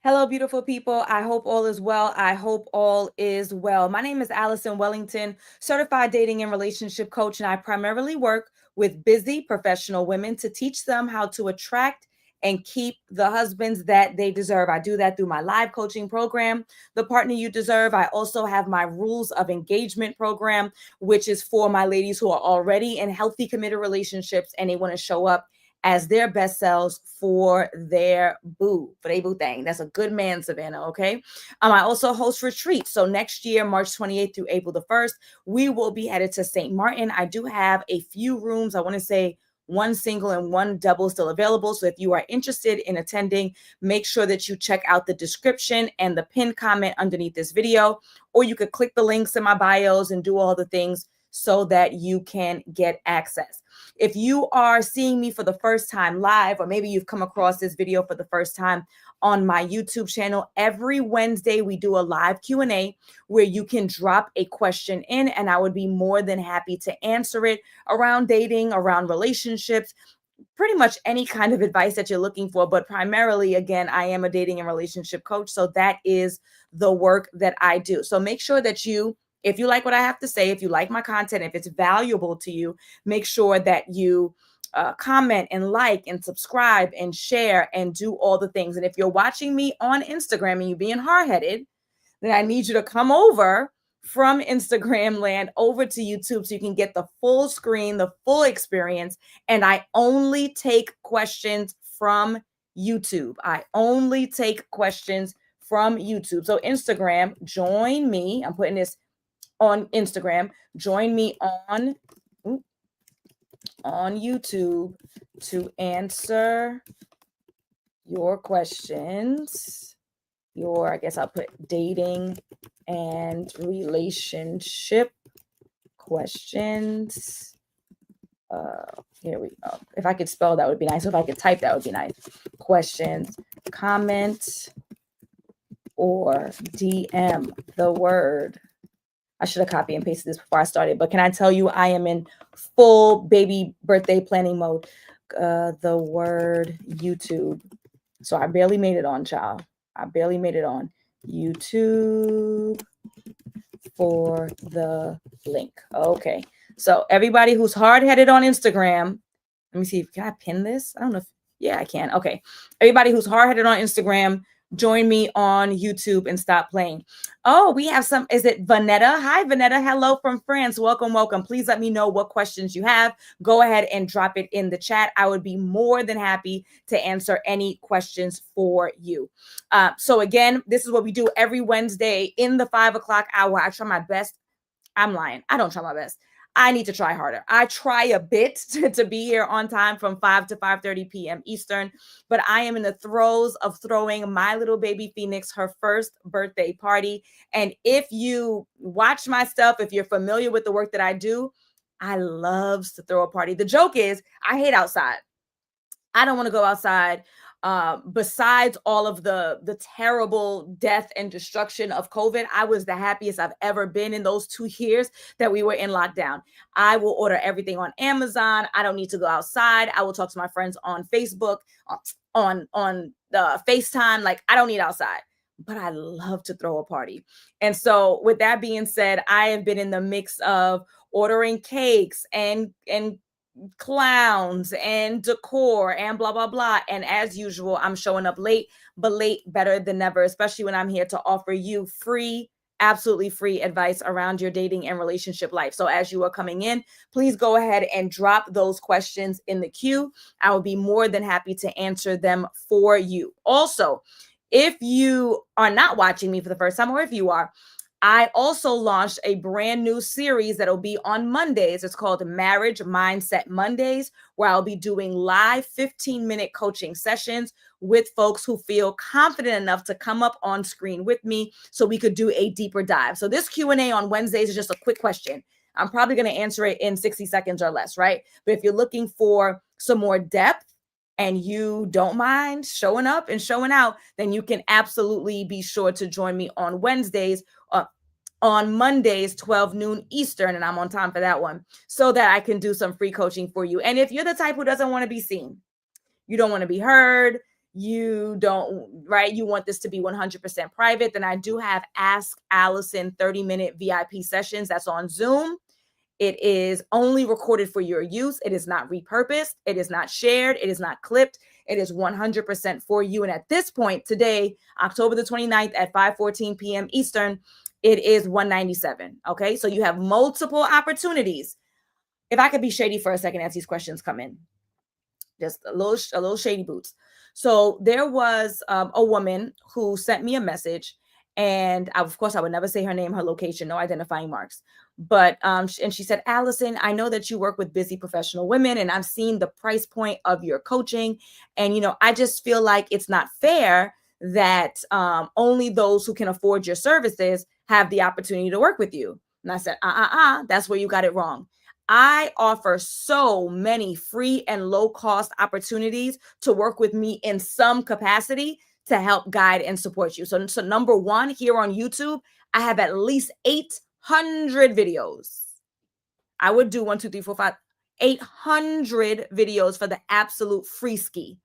Hello, beautiful people. I hope all is well. I hope all is well. My name is Allison Wellington, certified dating and relationship coach, and I primarily work with busy professional women to teach them how to attract and keep the husbands that they deserve. I do that through my live coaching program, The Partner You Deserve. I also have my Rules of Engagement program, which is for my ladies who are already in healthy, committed relationships and they want to show up as their best selves for their for their boo thing. That's a good man, Savannah. Okay. I also host retreats. So next year, March 28th through April the 1st, we will be headed to St. Martin. I do have a few rooms. I want to say one single and one double still available. So if you are interested in attending, make sure that you check out the description and the pinned comment underneath this video, or you could click the links in my bios and do all the things so that you can get access. If you are seeing me for the first time live, or maybe you've come across this video for the first time on my YouTube channel, every Wednesday we do a live Q&A where you can drop a question in and I would be more than happy to answer it around dating, around relationships, pretty much any kind of advice that you're looking for. But primarily, again, I am a dating and relationship coach. So that is the work that I do. So make sure that if you like what I have to say, if you like my content, if it's valuable to you, make sure that you comment and like and subscribe and share and do all the things. And if you're watching me on Instagram and you're being hard-headed, then I need you to come over from Instagram land over to YouTube so you can get the full screen, the full experience. And I only take questions from YouTube. I only take questions from YouTube. So Instagram, join me. I'm putting this on Instagram. Join me on YouTube to answer your questions. I guess I'll put dating and relationship questions. Here we go. If I could spell, that would be nice. If I could type, that would be nice. Questions, comment, or DM the word. I should have copied and pasted this before I started, but can I tell you, I am in full baby birthday planning mode. The word YouTube. So I barely made it on, child. I barely made it on YouTube for the link. Okay. So everybody who's hard-headed on Instagram, let me see. Can I pin this? I don't know yeah, I can. Okay. Everybody who's hard-headed on Instagram, join me on YouTube and stop playing. Oh, we have is it Vanetta? Hi, Vanetta. Hello from France. Welcome, welcome. Please let me know what questions you have. Go ahead and drop it in the chat. I would be more than happy to answer any questions for you. So again, this is what we do every Wednesday in the 5 o'clock hour. I try my best. I'm lying. I don't try my best. I need to try harder. I try a bit to be here on time from 5 to 5:30 p.m. Eastern, but I am in the throes of throwing my little baby Phoenix her first birthday party. And if you watch my stuff, if you're familiar with the work that I do, I love to throw a party. The joke is I hate outside. I don't want to go outside. Besides all of the terrible death and destruction of COVID, I was the happiest I've ever been in those 2 years that we were in lockdown. I will order everything on Amazon. I don't need to go outside. I will talk to my friends on Facebook, on FaceTime. Like, I don't need outside, but I love to throw a party. And so with that being said, I have been in the mix of ordering cakes and clowns and decor and blah blah blah, and as usual, I'm showing up late, but late better than never, especially when I'm here to offer you free, absolutely free advice around your dating and relationship life. So as you are coming in, please go ahead and drop those questions in the queue. I will be more than happy to answer them for you. Also, if you are not watching me for the first time, or if you are, I also launched a brand new series that'll be on Mondays. It's called Marriage Mindset Mondays, where I'll be doing live 15-minute coaching sessions with folks who feel confident enough to come up on screen with me so we could do a deeper dive. So this Q&A on Wednesdays is just a quick question. I'm probably going to answer it in 60 seconds or less, right? But if you're looking for some more depth and you don't mind showing up and showing out, then you can absolutely be sure to join me on Wednesdays, on Mondays, 12 noon Eastern, and I'm on time for that one, so that I can do some free coaching for you. And if you're the type who doesn't want to be seen, you don't want to be heard, you don't, right? You want this to be 100% private, then I do have Ask Allison 30-minute VIP sessions. That's on Zoom. It is only recorded for your use. It is not repurposed. It is not shared. It is not clipped. It is 100% for you. And at this point today, October the 29th at 5:14 p.m. Eastern, it is $197. Okay. So you have multiple opportunities. If I could be shady for a second as these questions come in, just a little shady boots. So there was a woman who sent me a message, and of course I would never say her name, her location, no identifying marks. But and she said, Allison, I know that you work with busy professional women, and I've seen the price point of your coaching, and I just feel like it's not fair that only those who can afford your services have the opportunity to work with you. And I said, that's where you got it wrong. I offer so many free and low cost opportunities to work with me in some capacity to help guide and support you. So number one, here on YouTube, I have at least 800 videos. I would do 1, 2, 3, 4, 5, 800 videos for the absolute free ski.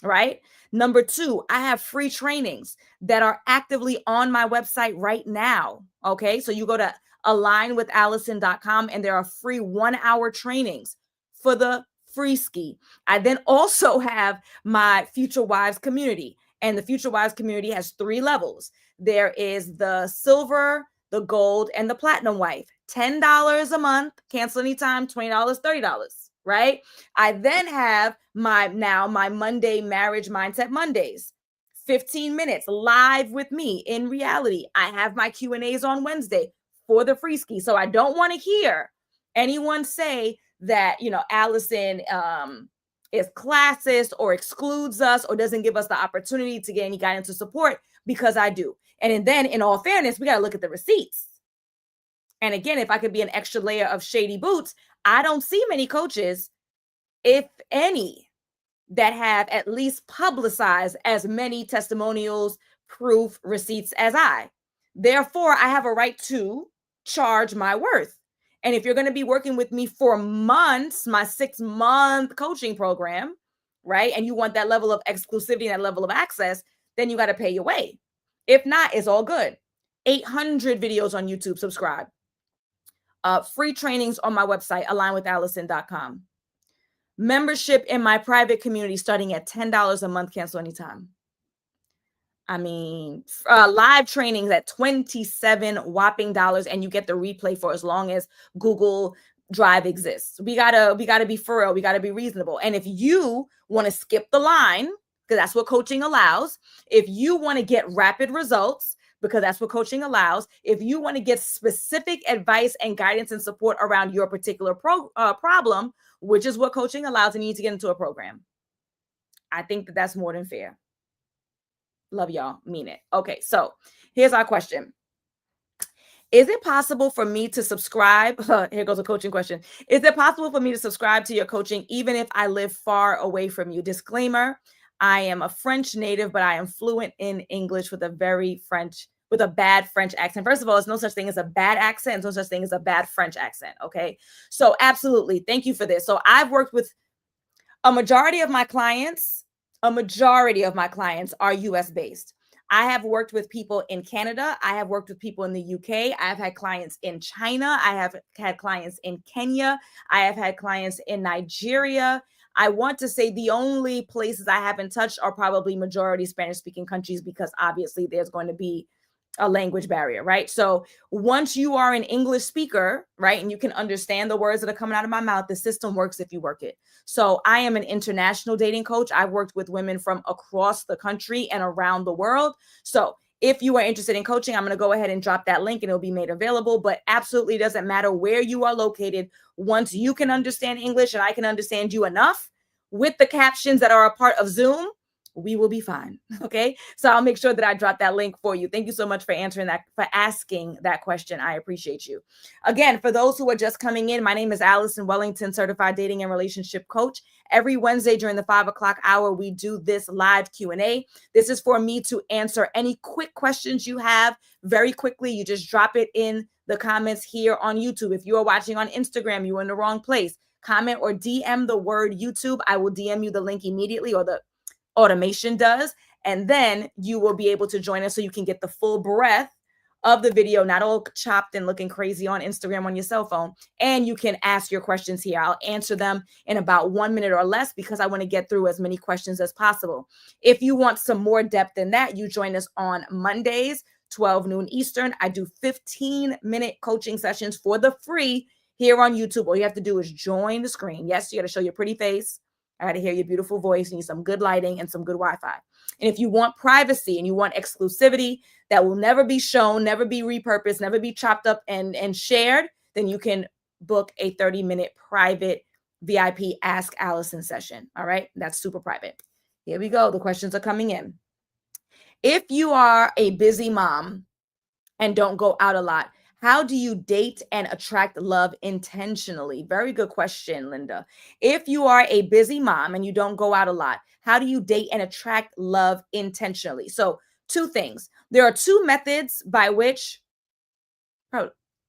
Right? Number two, I have free trainings that are actively on my website right now. Okay. So you go to alignwithallison.com and there are free 1-hour trainings for the free ski. I then also have my Future Wives community, and the Future Wives community has 3 levels. There is the silver, the gold, and the platinum wife. $10 a month, cancel anytime, $20, $30. Right? I then have my Monday Marriage Mindset Mondays, 15 minutes live with me in reality. I have my Q&As on Wednesday for the free ski. So I don't want to hear anyone say that, Allison is classist or excludes us or doesn't give us the opportunity to get any guidance or support, because I do. And then in all fairness, we got to look at the receipts. And again, if I could be an extra layer of shady boots, I don't see many coaches, if any, that have at least publicized as many testimonials, proof, receipts as I. Therefore, I have a right to charge my worth. And if you're going to be working with me for months, my 6-month coaching program, right, and you want that level of exclusivity and that level of access, then you got to pay your way. If not, it's all good. 800 videos on YouTube, subscribe. Free trainings on my website, alignwithallison.com. Membership in my private community starting at $10 a month, cancel anytime. I mean, live trainings at $27 whopping dollars, and you get the replay for as long as Google Drive exists. We gotta be for real. We gotta be reasonable. And if you want to skip the line, because that's what coaching allows, if you want to get rapid results, because that's what coaching allows, if you want to get specific advice and guidance and support around your particular problem, which is what coaching allows, and you need to get into a program. I think that that's more than fair. Love y'all. Mean it. Okay, so here's our question. Is it possible for me to subscribe? Here goes a coaching question. Is it possible for me to subscribe to your coaching even if I live far away from you? Disclaimer, I am a French native, but I am fluent in English with a bad French accent. First of all, there's no such thing as a bad accent. There's no such thing as a bad French accent. Okay. So absolutely. Thank you for this. So I've worked with a majority of my clients are US based. I have worked with people in Canada. I have worked with people in the UK. I have had clients in China. I have had clients in Kenya. I have had clients in Nigeria. I want to say the only places I haven't touched are probably majority Spanish speaking countries, because obviously there's going to be a language barrier, right? So once you are an English speaker, right, and you can understand the words that are coming out of my mouth, the system works if you work it. So I am an international dating coach. I've worked with women from across the country and around the world. So if you are interested in coaching, I'm going to go ahead and drop that link and it'll be made available. But absolutely doesn't matter where you are located. Once you can understand English and I can understand you enough with the captions that are a part of Zoom, we will be fine. Okay. So I'll make sure that I drop that link for you. Thank you so much for asking that question. I appreciate you. Again, for those who are just coming in, my name is Allison Wellington, certified dating and relationship coach. Every Wednesday during the 5 o'clock hour, we do this live Q&A. This is for me to answer any quick questions you have very quickly. You just drop it in the comments here on YouTube. If you are watching on Instagram, you're in the wrong place. Comment or DM the word YouTube. I will DM you the link immediately, or the automation does. And then you will be able to join us so you can get the full breadth of the video, not all chopped and looking crazy on Instagram on your cell phone. And you can ask your questions here. I'll answer them in about 1 minute or less because I want to get through as many questions as possible. If you want some more depth than that, you join us on Mondays, 12 noon Eastern. I do 15-minute coaching sessions for the free here on YouTube. All you have to do is join the screen. Yes, you got to show your pretty face. I got to hear your beautiful voice. You need some good lighting and some good Wi-Fi. And if you want privacy and you want exclusivity that will never be shown, never be repurposed, never be chopped up and shared, then you can book a 30-minute private VIP Ask Allison session. All right. That's super private. Here we go. The questions are coming in. If you are a busy mom and don't go out a lot, how do you date and attract love intentionally? Very good question, Linda. If you are a busy mom and you don't go out a lot, how do you date and attract love intentionally? So, two things. There are two methods by which,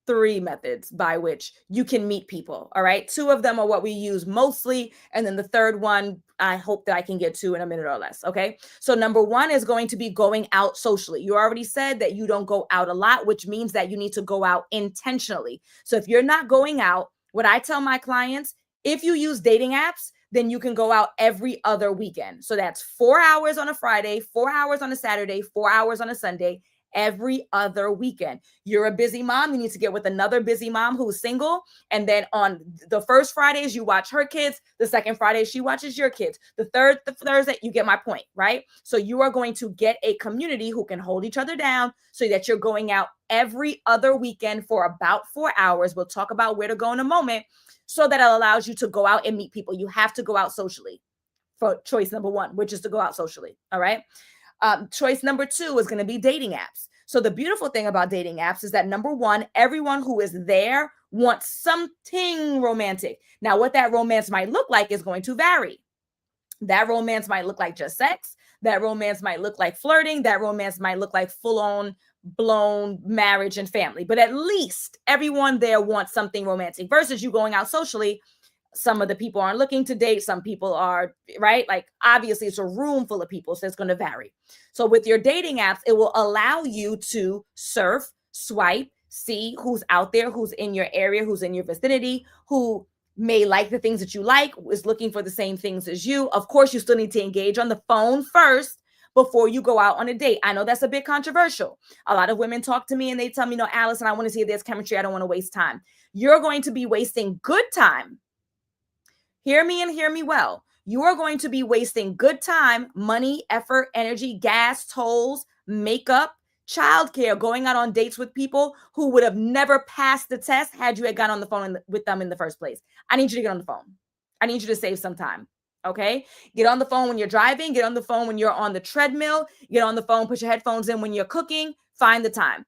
three methods by which you can meet people. All right. Two of them are what we use mostly. And then the third one, I hope that I can get to in a minute or less. Okay. So number one is going to be going out socially. You already said that you don't go out a lot, which means that you need to go out intentionally. So if you're not going out, what I tell my clients, if you use dating apps, then you can go out every other weekend. So that's 4 hours on a Friday, 4 hours on a Saturday, 4 hours on a Sunday, every other weekend. You're a busy mom. You need to get with another busy mom who's single. And then on the first Fridays, you watch her kids. The second Friday, she watches your kids. The Thursday, you get my point, right? So you are going to get a community who can hold each other down so that you're going out every other weekend for about 4 hours. We'll talk about where to go in a moment so that it allows you to go out and meet people. You have to go out socially for choice number one, which is to go out socially. All right. Choice number two is going to be dating apps. So the beautiful thing about dating apps is that number one, everyone who is there wants something romantic. Now, what that romance might look like is going to vary. That romance might look like just sex. That romance might look like flirting. That romance might look like full-on blown marriage and family. But at least everyone there wants something romantic versus you going out socially. Some of the people aren't looking to date. Some people are, right? Like, obviously, it's a room full of people, so it's going to vary. So with your dating apps, it will allow you to surf, swipe, see who's out there, who's in your area, who's in your vicinity, who may like the things that you like, is looking for the same things as you. Of course, you still need to engage on the phone first before you go out on a date. I know that's a bit controversial. A lot of women talk to me and they tell me, no, Allison, I want to see if there's chemistry. I don't want to waste time. You're going to be wasting good time. Hear me and hear me well. You are going to be wasting good time, money, effort, energy, gas, tolls, makeup, childcare, going out on dates with people who would have never passed the test had you had gone on the phone with them in the first place. I need you to get on the phone. I need you to save some time. Okay. Get on the phone when you're driving. Get on the phone when you're on the treadmill. Get on the phone, put your headphones in when you're cooking. Find the time.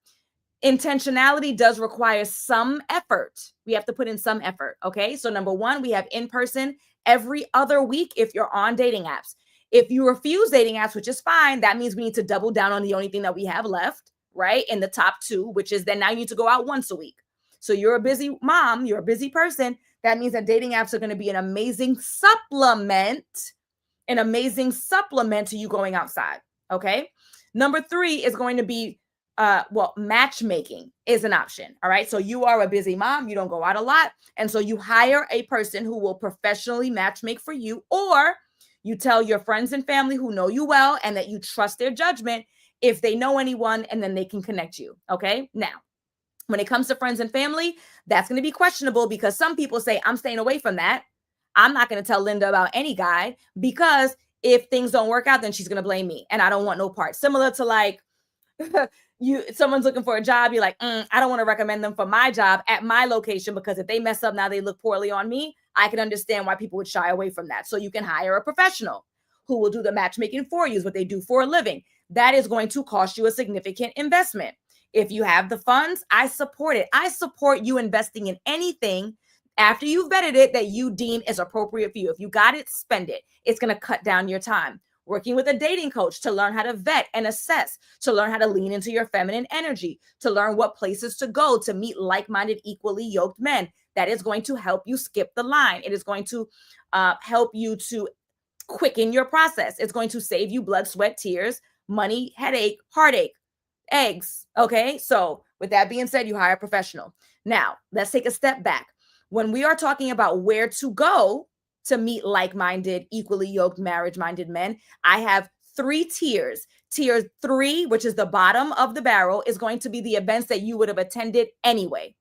Intentionality does require some effort. We have to put in some effort. Okay. So number one, we have in person every other week if you're on dating apps. If you refuse dating apps, which is fine, that means we need to double down on the only thing that we have left, right? In the top two, which is then now you need to go out once a week. So you're a busy mom, you're a busy person. That means that dating apps are going to be an amazing supplement to you going outside. Okay. Number three is going to be matchmaking is an option. All right. So you are a busy mom. You don't go out a lot. And so you hire a person who will professionally matchmake for you, or you tell your friends and family who know you well and that you trust their judgment if they know anyone, and then they can connect you. Okay. Now, when it comes to friends and family, that's going to be questionable because some people say, I'm staying away from that. I'm not going to tell Linda about any guy because if things don't work out, then she's going to blame me. And I don't want no part. Similar to like, someone's looking for a job, you're like, I don't want to recommend them for my job at my location because if they mess up, now they look poorly on me. I can understand why people would shy away from that. So you can hire a professional who will do the matchmaking for you, is what they do for a living. That is going to cost you a significant investment. If you have the funds, I support it. I support you investing in anything after you've vetted it that you deem is appropriate for you. If you got it, spend it. It's going to cut down your time. Working with a dating coach to learn how to vet and assess, to learn how to lean into your feminine energy, to learn what places to go to meet like-minded, equally yoked men. That is going to help you skip the line. It is going to help you to quicken your process. It's going to save you blood, sweat, tears, money, headache, heartache, eggs. Okay. So with that being said, you hire a professional. Now let's take a step back. When we are talking about where to go to meet like-minded, equally yoked, marriage-minded men, I have 3 tiers. Tier 3, which is the bottom of the barrel, is going to be the events that you would have attended anyway.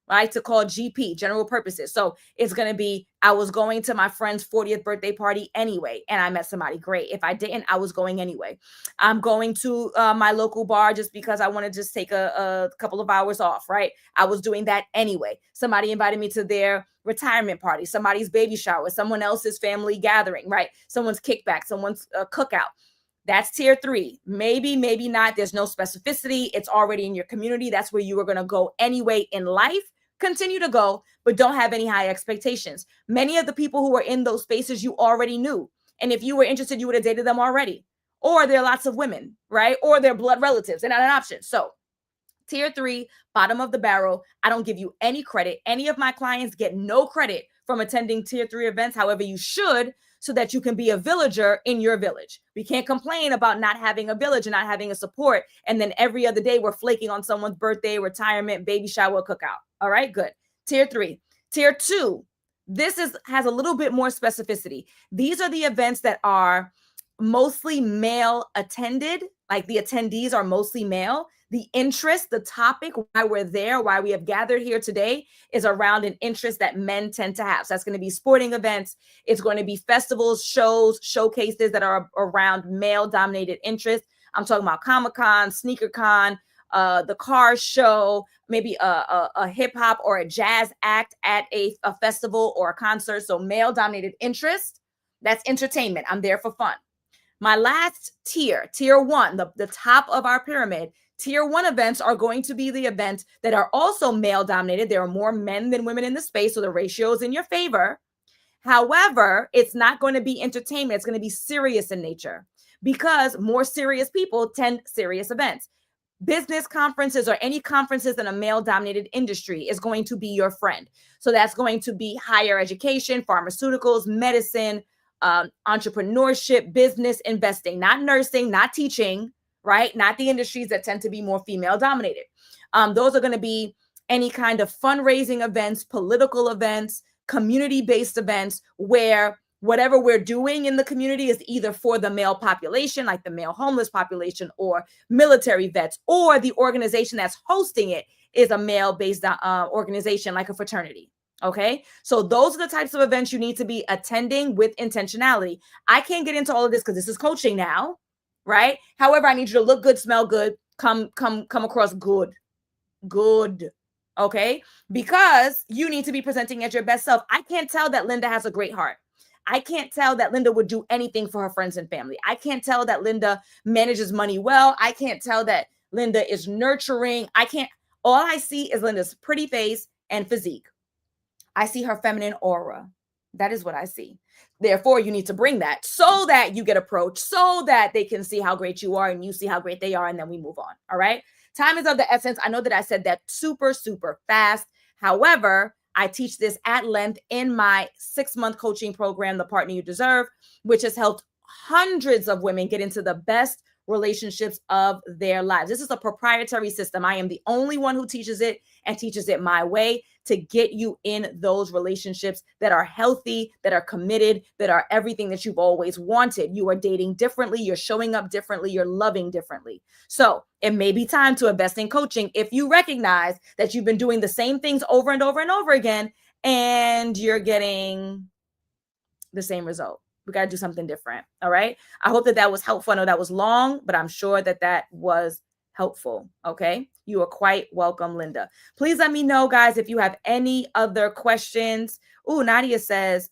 I like to call GP, general purposes. So it's going to be, I was going to my friend's 40th birthday party anyway, and I met somebody great. If I didn't, I was going anyway. I'm going to my local bar just because I want to just take a couple of hours off, right? I was doing that anyway. Somebody invited me to their retirement party, somebody's baby shower, someone else's family gathering, right? Someone's kickback, someone's cookout. That's tier 3. Maybe, maybe not. There's no specificity. It's already in your community. That's where you are going to go anyway in life. Continue to go, but don't have any high expectations. Many of the people who were in those spaces you already knew. And if you were interested, you would have dated them already. Or there are lots of women, right? Or they're blood relatives. They're not an option. So tier 3, bottom of the barrel. I don't give you any credit. Any of my clients get no credit from attending tier 3 events. However, you should, so that you can be a villager in your village. We can't complain about not having a village and not having a support. And then every other day we're flaking on someone's birthday, retirement, baby shower, cookout. All right, good. Tier 3. Tier 2. This has a little bit more specificity. These are the events that are mostly male attended, like the attendees are mostly male. The interest, the topic, why we're there, why we have gathered here today is around an interest that men tend to have. So that's going to be sporting events. It's going to be festivals, shows, showcases that are around male-dominated interests. I'm talking about Comic-Con, SneakerCon, the car show, maybe a hip-hop or a jazz act at a festival or a concert. So male-dominated interest, that's entertainment. I'm there for fun. My last tier, tier 1, the top of our pyramid, tier 1 events are going to be the events that are also male dominated. There are more men than women in the space, so the ratio is in your favor. However, it's not going to be entertainment. It's going to be serious in nature because more serious people tend serious events. Business conferences or any conferences in a male dominated industry is going to be your friend. So that's going to be higher education, pharmaceuticals, medicine, entrepreneurship, business, investing, not nursing, not teaching, right? Not the industries that tend to be more female dominated. Those are going to be any kind of fundraising events, political events, community-based events where whatever we're doing in the community is either for the male population, like the male homeless population, or military vets, or the organization that's hosting it is a male-based organization like a fraternity. Okay, so those are the types of events you need to be attending with intentionality. I can't get into all of this because this is coaching now, right? However, I need you to look good, smell good, come across good. Okay, because you need to be presenting as your best self. I can't tell that Linda has a great heart. I can't tell that Linda would do anything for her friends and family. I can't tell that Linda manages money well. I can't tell that Linda is nurturing. All I see is Linda's pretty face and physique. I see her feminine aura. That is what I see. Therefore, you need to bring that so that you get approached, so that they can see how great you are and you see how great they are, and then we move on. All right. Time is of the essence. I know that I said that super, super fast. However, I teach this at length in my 6-month coaching program, The Partner You Deserve, which has helped hundreds of women get into the best relationships of their lives. This is a proprietary system. I am the only one who teaches it and teaches it my way to get you in those relationships that are healthy, that are committed, that are everything that you've always wanted. You are dating differently. You're showing up differently. You're loving differently. So it may be time to invest in coaching if you recognize that you've been doing the same things over and over and over again, and you're getting the same result. We got to do something different. All right. I hope that was helpful. I know that was long, but I'm sure that was helpful. Okay. You are quite welcome, Linda. Please let me know, guys, if you have any other questions. Oh, Nadia says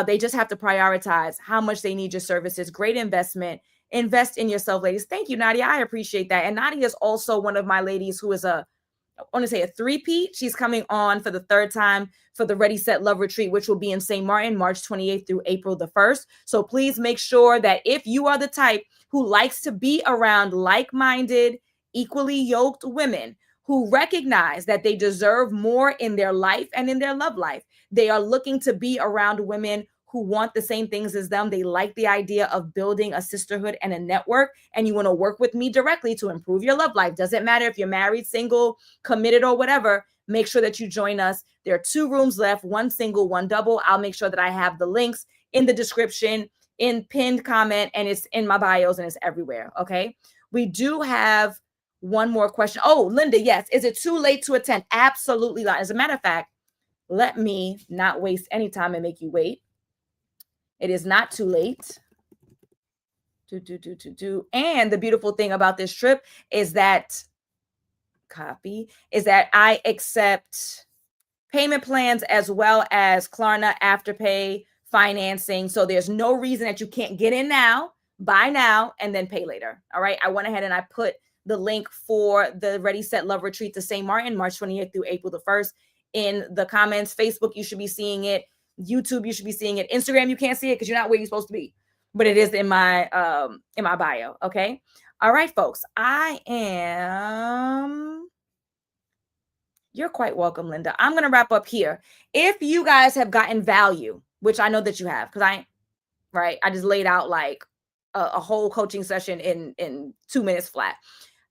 they just have to prioritize how much they need your services. Great investment. Invest in yourself, ladies. Thank you, Nadia. I appreciate that. And Nadia is also one of my ladies who is I want to say a three-peat. She's coming on for the 3rd time for the Ready, Set, Love retreat, which will be in St. Martin, March 28th through April the 1st. So please make sure that if you are the type who likes to be around like-minded, equally yoked women who recognize that they deserve more in their life and in their love life, they are looking to be around women who want the same things as them. They like the idea of building a sisterhood and a network, and you want to work with me directly to improve your love life. Doesn't matter if you're married, single, committed, or whatever. Make sure that you join us. There are 2 rooms left, 1 single, 1 double. I'll make sure that I have the links in the description, in pinned comment, and it's in my bios, and it's everywhere. Okay. We do have one more question. Oh, Linda, yes. Is it too late to attend? Absolutely not. As a matter of fact, let me not waste any time and make you wait. It is not too late. And the beautiful thing about this trip is that I accept payment plans as well as Klarna Afterpay financing. So there's no reason that you can't get in now, buy now, and then pay later. All right. I went ahead and I put the link for the Ready, Set, Love retreat to St. Martin, March 28th through April the 1st in the comments. Facebook, you should be seeing it. YouTube, you should be seeing it. Instagram, you can't see it because you're not where you're supposed to be, but it is in my bio. Okay. All right, folks. You're quite welcome, Linda. I'm going to wrap up here. If you guys have gotten value, which I know that you have, because I just laid out like a whole coaching session in 2 minutes flat.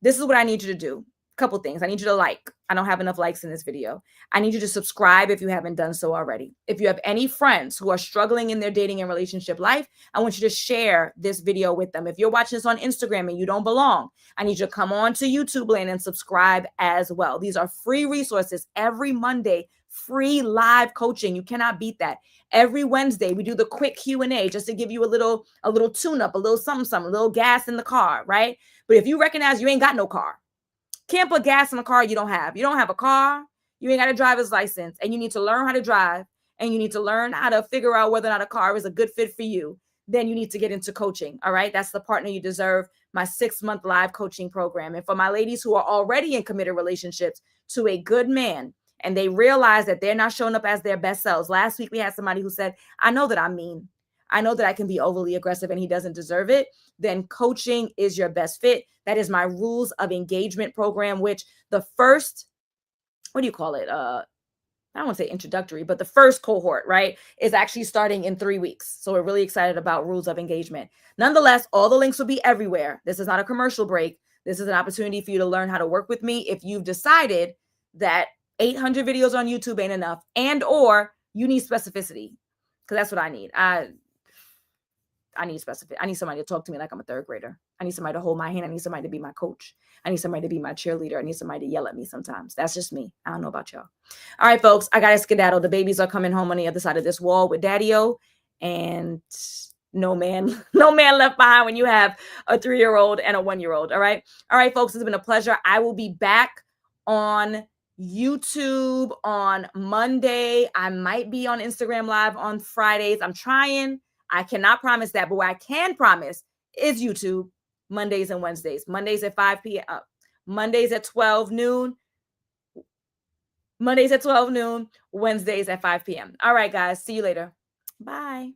This is what I need you to do. Couple things. I need you to like. I don't have enough likes in this video. I need you to subscribe if you haven't done so already. If you have any friends who are struggling in their dating and relationship life, I want you to share this video with them. If you're watching this on Instagram and you don't belong, I need you to come on to YouTube land and subscribe as well. These are free resources every Monday, free live coaching. You cannot beat that. Every Wednesday, we do the quick Q&A just to give you a little tune-up, a little something, a little gas in the car, right? But if you recognize you ain't got no car, can't put gas in a car you don't have. You don't have a car. You ain't got a driver's license, and you need to learn how to drive, and you need to learn how to figure out whether or not a car is a good fit for you. Then you need to get into coaching. All right. That's the partner you deserve. My 6-month live coaching program. And for my ladies who are already in committed relationships to a good man, and they realize that they're not showing up as their best selves. Last week, we had somebody who said, I know that I'm mean. I know that I can be overly aggressive and he doesn't deserve it. Then coaching is your best fit. That is my rules of engagement program, which the first, what do you call it? I don't want to say introductory, but the first cohort, right, is actually starting in 3 weeks. So we're really excited about rules of engagement. Nonetheless, all the links will be everywhere. This is not a commercial break. This is an opportunity for you to learn how to work with me. If you've decided that 800 videos on YouTube ain't enough, and or you need specificity, because that's what I need. I need specific. I need somebody to talk to me like I'm a 3rd grader. I need somebody to hold my hand. I need somebody to be my coach. I need somebody to be my cheerleader. I need somebody to yell at me sometimes. That's just me. I don't know about y'all. All right, folks, I got to skedaddle. The babies are coming home on the other side of this wall with Daddy-O, and no man left behind when you have a 3-year-old and a 1-year-old. All right. All right, folks, it's been a pleasure. I will be back on YouTube on Monday. I might be on Instagram Live on Fridays. I'm trying. I cannot promise that, but what I can promise is YouTube Mondays and Wednesdays. Mondays at 5 p.m. Mondays at 12 noon. Mondays at 12 noon. Wednesdays at 5 p.m. All right, guys. See you later. Bye.